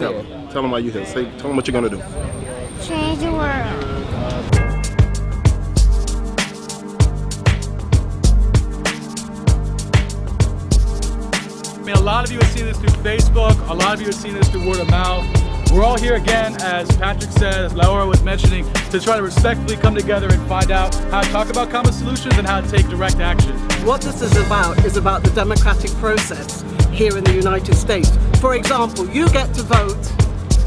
Tell them why you're here. Tell them what you're gonna do. Change the world. I mean, a lot of you have seen this through Facebook, a lot of you have seen this through word of mouth. We're all here again, as Patrick said, as Laura was mentioning, to try to respectfully come together and find out how to talk about common solutions and how to take direct action. What this is about the democratic process here in the United States. For example, you get to vote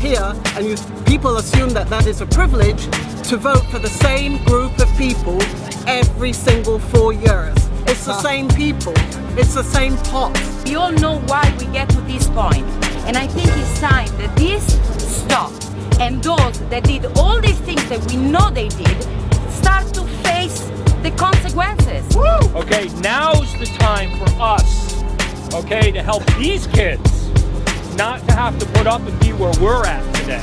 here, and people assume that that is a privilege to vote for the same group of people every single 4 years. It's the same people. It's the same pot. We all know why we get to this point. And I think it's time that this stop. And those that did all these things that we know they did start to face the consequences. Woo! Okay, now's the time for us, okay, to help these kids not to have to put up and be where we're at today.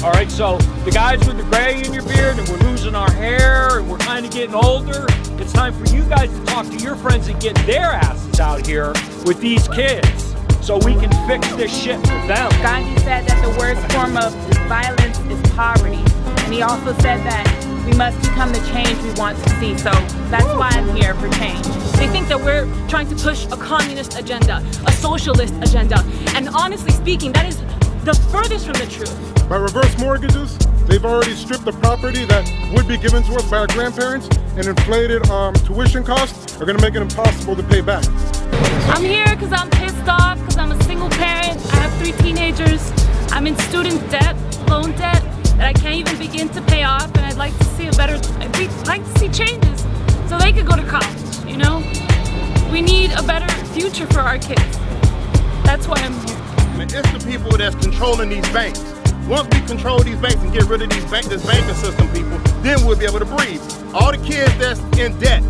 All right, so the guys with the gray in your beard and we're losing our hair and we're kind of getting older, it's time for you guys to talk to your friends and get their asses out here with these kids so we can fix this shit for them. Gandhi said that the worst form of violence is poverty. And he also said that we must become the change we want to see. So that's why I'm here for change. They think that we're trying to push a communist agenda, a socialist agenda. And honestly speaking, that is the furthest from the truth. By reverse mortgages, they've already stripped the property that would be given to us by our grandparents, and inflated tuition costs are going to make it impossible to pay back. I'm here because I'm pissed off, because I'm a single parent. I have 3 teenagers. I'm in student debt, loan debt, that I can't even begin to pay off, and I'd like to see I'd like to see changes so they could go to college, you know? We need a better future for our kids. That's why I'm here. And it's the people that's controlling these banks. Once we control these banks and get rid of this banking system, people, then we'll be able to breathe. All the kids that's in debt,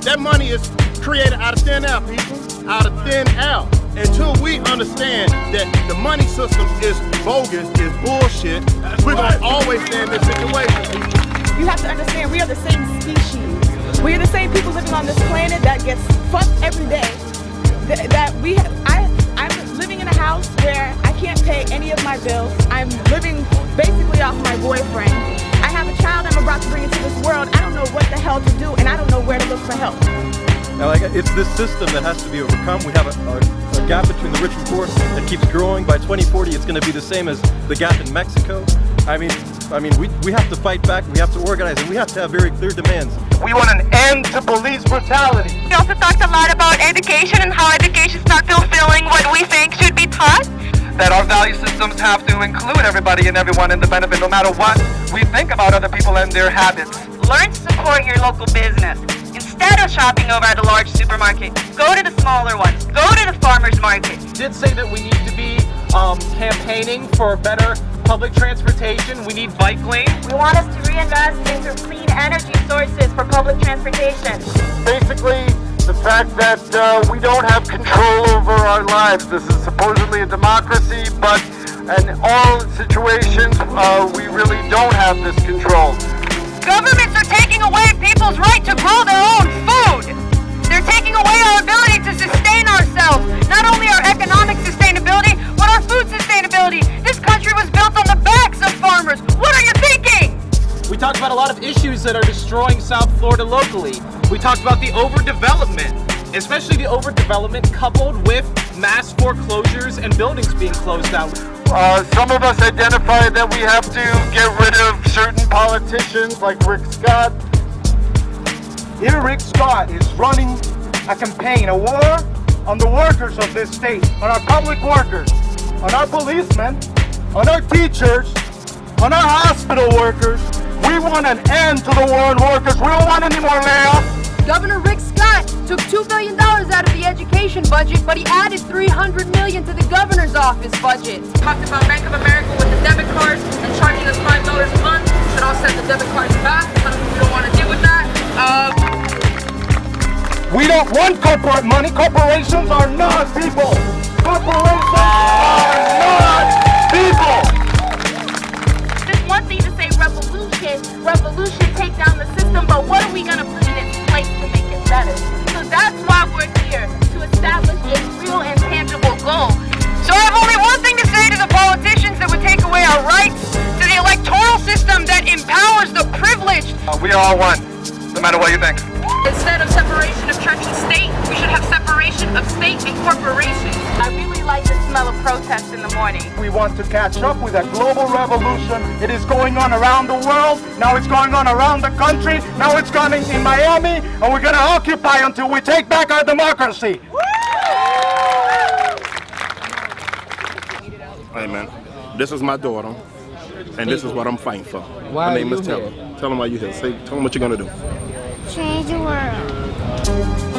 that money is created out of thin air, people, out of thin air. Until we understand that the money system is bogus, is bullshit, we're gonna always stay in this situation, people. You have to understand, we are the same species. We are the same people living on this planet that gets fucked every day. I'm living in a house where I can't pay any of my bills. I'm living basically off my boyfriend. I have a child I'm about to bring into this world. I don't know what the hell to do, and I don't know where to look for help. Now, it's this system that has to be overcome. We have a gap between the rich and poor that keeps growing. By 2040, it's going to be the same as the gap in Mexico. I mean, we have to fight back, we have to organize, and we have to have very clear demands. We want an end to police brutality. We also talked a lot about education and how education is not fulfilling what we think should be taught. That our value systems have to include everybody and everyone in the benefit, no matter what we think about other people and their habits. Learn to support your local business. Instead of shopping over at a large supermarket, go to the smaller ones. Go to the farmer's market. Did say that we need to be campaigning for better public transportation. We need bike lanes. We want us to reinvest into clean energy sources for public transportation. Basically, the fact that we don't have control over our lives. This is supposedly a democracy, but in all situations, we really don't have this control. Governments are taking away people's right to grow their own food. They're taking away our ability to sustain ourselves. Not only our economic sustainability, but our food sustainability. This country was built on the backs of farmers. What are you thinking? We talked about a lot of issues that are destroying South Florida locally. We talked about the overdevelopment, especially the overdevelopment coupled with mass foreclosures and buildings being closed down. Some of us identify that we have to get rid of certain politicians like Rick Scott. Here Rick Scott is running a campaign, a war on the workers of this state, on our public workers, on our policemen, on our teachers, on our hospital workers. We want an end to the war on workers. We don't want any more layoffs. Governor Rick Scott took $2 billion out of the education budget, but he added $300 million to the governor's office budget. Talked about Bank of America with the debit cards and charging us $5 a month. Should all send the debit cards back. We don't want to deal with that. We don't want corporate money. Corporations are not people. Corporations are not people. There's one thing to say revolution, take down the system, but what are we going to put in its place to make it better? So that's why we're here, to establish a real and tangible goal. So I have only one thing to say to the politicians. all one, no matter what you think. Instead of separation of church and state, we should have separation of state and corporation. I really like the smell of protest in the morning. We want to catch up with a global revolution. It is going on around the world. Now it's going on around the country. Now it's going in Miami, and we're going to occupy until we take back our democracy. Hey man, this is my daughter, and this is what I'm fighting for. Why My name are is you Taylor. here? Tell them why you're here. Tell them what you're gonna do. Change the world.